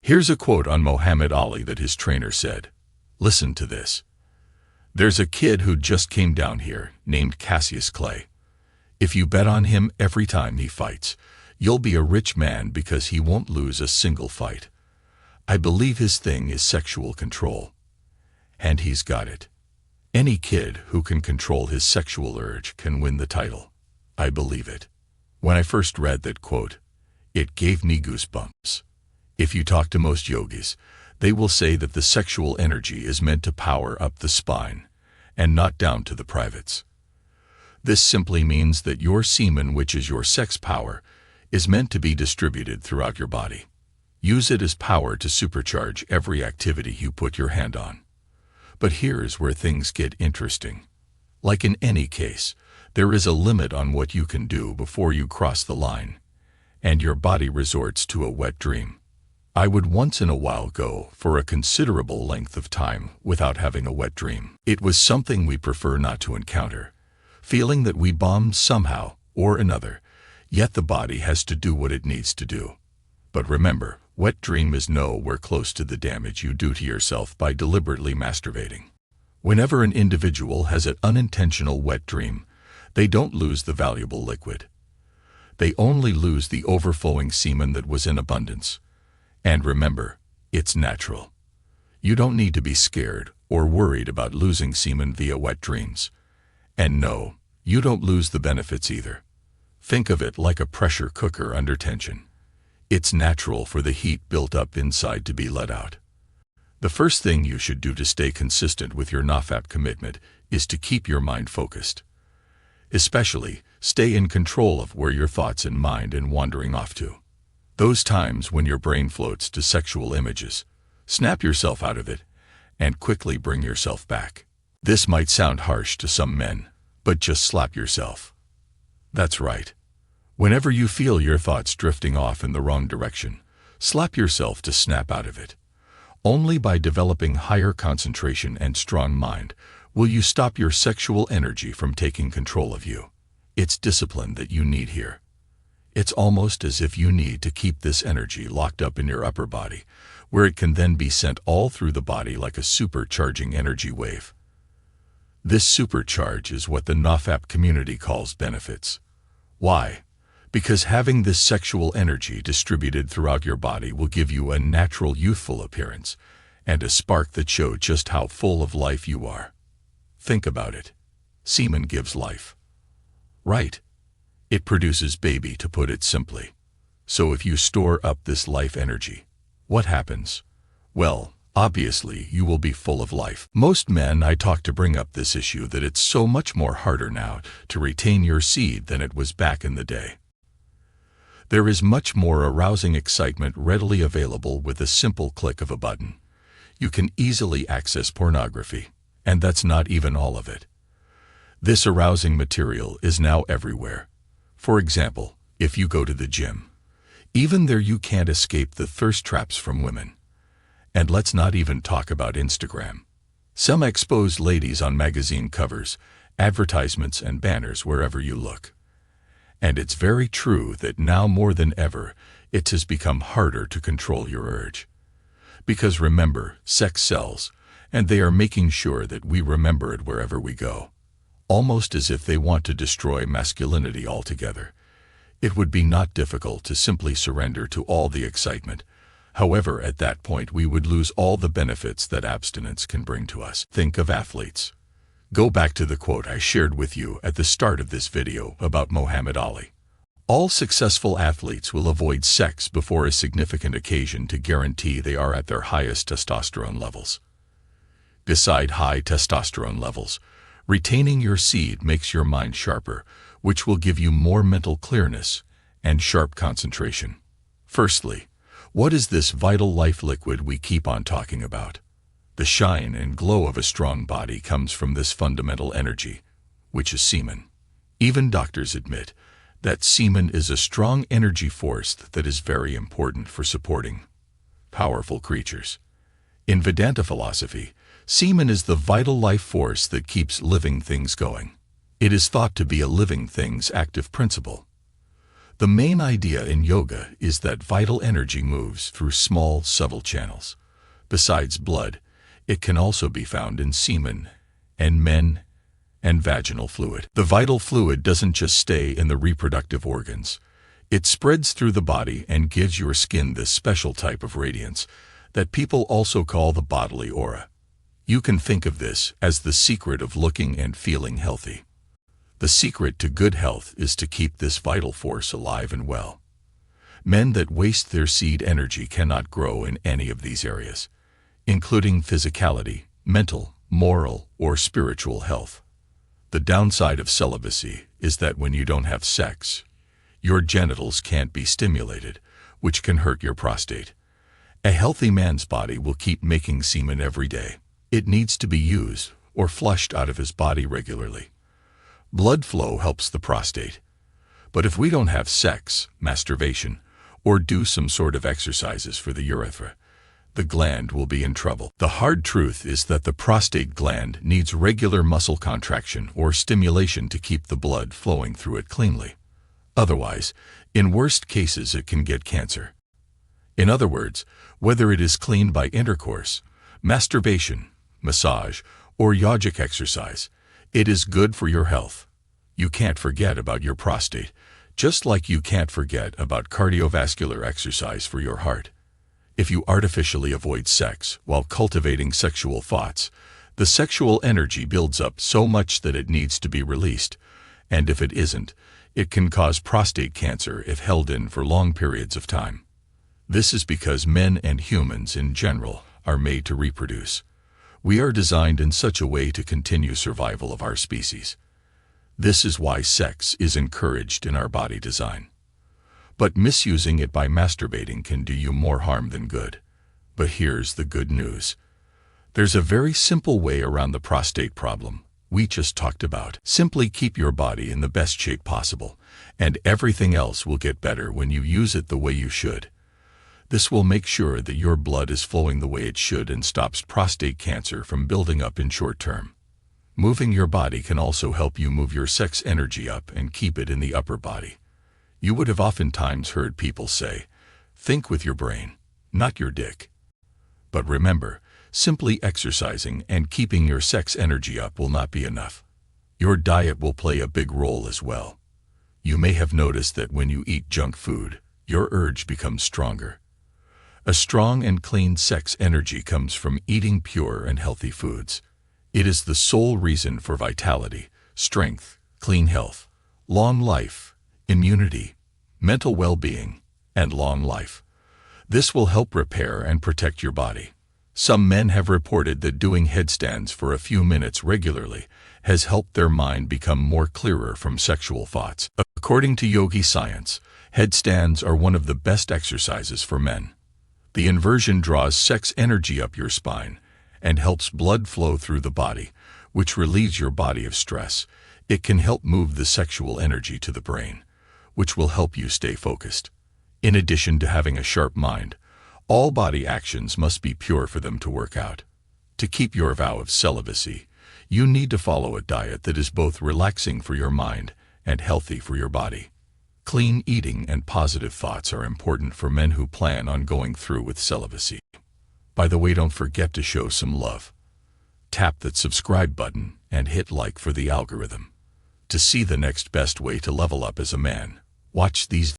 Here's a quote on Muhammad Ali that his trainer said. Listen to this. There's a kid who just came down here named Cassius Clay. If you bet on him every time he fights, you'll be a rich man because he won't lose a single fight. I believe his thing is sexual control. And he's got it. Any kid who can control his sexual urge can win the title. I believe it. When I first read that quote, it gave me goosebumps. If you talk to most yogis, they will say that the sexual energy is meant to power up the spine and not down to the privates. This simply means that your semen, which is your sex power, is meant to be distributed throughout your body. Use it as power to supercharge every activity you put your hand on. But here's where things get interesting. Like in any case, there is a limit on what you can do before you cross the line, and your body resorts to a wet dream. I would once in a while go for a considerable length of time without having a wet dream. It was something we prefer not to encounter, feeling that we bombed somehow or another, yet the body has to do what it needs to do. But remember, wet dream is nowhere close to the damage you do to yourself by deliberately masturbating. Whenever an individual has an unintentional wet dream, they don't lose the valuable liquid. They only lose the overflowing semen that was in abundance. And remember, it's natural. You don't need to be scared or worried about losing semen via wet dreams. And no, you don't lose the benefits either. Think of it like a pressure cooker under tension. It's natural for the heat built up inside to be let out. The first thing you should do to stay consistent with your NoFap commitment is to keep your mind focused. Especially, stay in control of where your thoughts and mind are wandering off to. Those times when your brain floats to sexual images, snap yourself out of it and quickly bring yourself back. This might sound harsh to some men, but just slap yourself. That's right. Whenever you feel your thoughts drifting off in the wrong direction, slap yourself to snap out of it. Only by developing higher concentration and strong mind will you stop your sexual energy from taking control of you. It's discipline that you need here. It's almost as if you need to keep this energy locked up in your upper body, where it can then be sent all through the body like a supercharging energy wave. This supercharge is what the NoFap community calls benefits. Why? Because having this sexual energy distributed throughout your body will give you a natural youthful appearance and a spark that shows just how full of life you are. Think about it. Semen gives life. Right? It produces baby, to put it simply. So if you store up this life energy, what happens? Well, obviously you will be full of life. Most men I talk to bring up this issue that it's so much more harder now to retain your seed than it was back in the day. There is much more arousing excitement readily available with a simple click of a button. You can easily access pornography, and that's not even all of it. This arousing material is now everywhere. For example, if you go to the gym, even there you can't escape the thirst traps from women. And let's not even talk about Instagram. Some exposed ladies on magazine covers, advertisements and banners wherever you look. And it's very true that now more than ever, it has become harder to control your urge. Because remember, sex sells, and they are making sure that we remember it wherever we go. Almost as if they want to destroy masculinity altogether. It would be not difficult to simply surrender to all the excitement. However, at that point we would lose all the benefits that abstinence can bring to us. Think of athletes. Go back to the quote I shared with you at the start of this video about Muhammad Ali. All successful athletes will avoid sex before a significant occasion to guarantee they are at their highest testosterone levels. Beside high testosterone levels, retaining your seed makes your mind sharper, which will give you more mental clearness and sharp concentration. Firstly, what is this vital life liquid we keep on talking about? The shine and glow of a strong body comes from this fundamental energy, which is semen. Even doctors admit that semen is a strong energy force that is very important for supporting powerful creatures. In Vedanta philosophy, semen is the vital life force that keeps living things going. It is thought to be a living thing's active principle. The main idea in yoga is that vital energy moves through small, subtle channels. Besides blood, it can also be found in semen and men and vaginal fluid. The vital fluid doesn't just stay in the reproductive organs. It spreads through the body and gives your skin this special type of radiance that people also call the bodily aura. You can think of this as the secret of looking and feeling healthy. The secret to good health is to keep this vital force alive and well. Men that waste their seed energy cannot grow in any of these areas, including physicality, mental, moral, or spiritual health. The downside of celibacy is that when you don't have sex, your genitals can't be stimulated, which can hurt your prostate. A healthy man's body will keep making semen every day. It needs to be used or flushed out of his body regularly. Blood flow helps the prostate. But if we don't have sex, masturbation, or do some sort of exercises for the urethra, the gland will be in trouble. The hard truth is that the prostate gland needs regular muscle contraction or stimulation to keep the blood flowing through it cleanly. Otherwise, in worst cases, it can get cancer. In other words, whether it is cleaned by intercourse, masturbation, massage, or yogic exercise, it is good for your health. You can't forget about your prostate, just like you can't forget about cardiovascular exercise for your heart. If you artificially avoid sex while cultivating sexual thoughts, the sexual energy builds up so much that it needs to be released, and if it isn't, it can cause prostate cancer if held in for long periods of time. This is because men and humans in general are made to reproduce. We are designed in such a way to continue survival of our species. This is why sex is encouraged in our body design. But misusing it by masturbating can do you more harm than good. But here's the good news. There's a very simple way around the prostate problem we just talked about. Simply keep your body in the best shape possible, and everything else will get better when you use it the way you should. This will make sure that your blood is flowing the way it should and stops prostate cancer from building up in short term. Moving your body can also help you move your sex energy up and keep it in the upper body. You would have oftentimes heard people say, "Think with your brain, not your dick." But remember, simply exercising and keeping your sex energy up will not be enough. Your diet will play a big role as well. You may have noticed that when you eat junk food, your urge becomes stronger. A strong and clean sex energy comes from eating pure and healthy foods. It is the sole reason for vitality, strength, clean health, long life, immunity, mental well-being, and long life. This will help repair and protect your body. Some men have reported that doing headstands for a few minutes regularly has helped their mind become more clearer from sexual thoughts. According to yogi science, headstands are one of the best exercises for men. The inversion draws sex energy up your spine and helps blood flow through the body, which relieves your body of stress. It can help move the sexual energy to the brain, which will help you stay focused. In addition to having a sharp mind, all body actions must be pure for them to work out. To keep your vow of celibacy, you need to follow a diet that is both relaxing for your mind and healthy for your body. Clean eating and positive thoughts are important for men who plan on going through with celibacy. By the way, don't forget to show some love. Tap that subscribe button and hit like for the algorithm. To see the next best way to level up as a man, watch these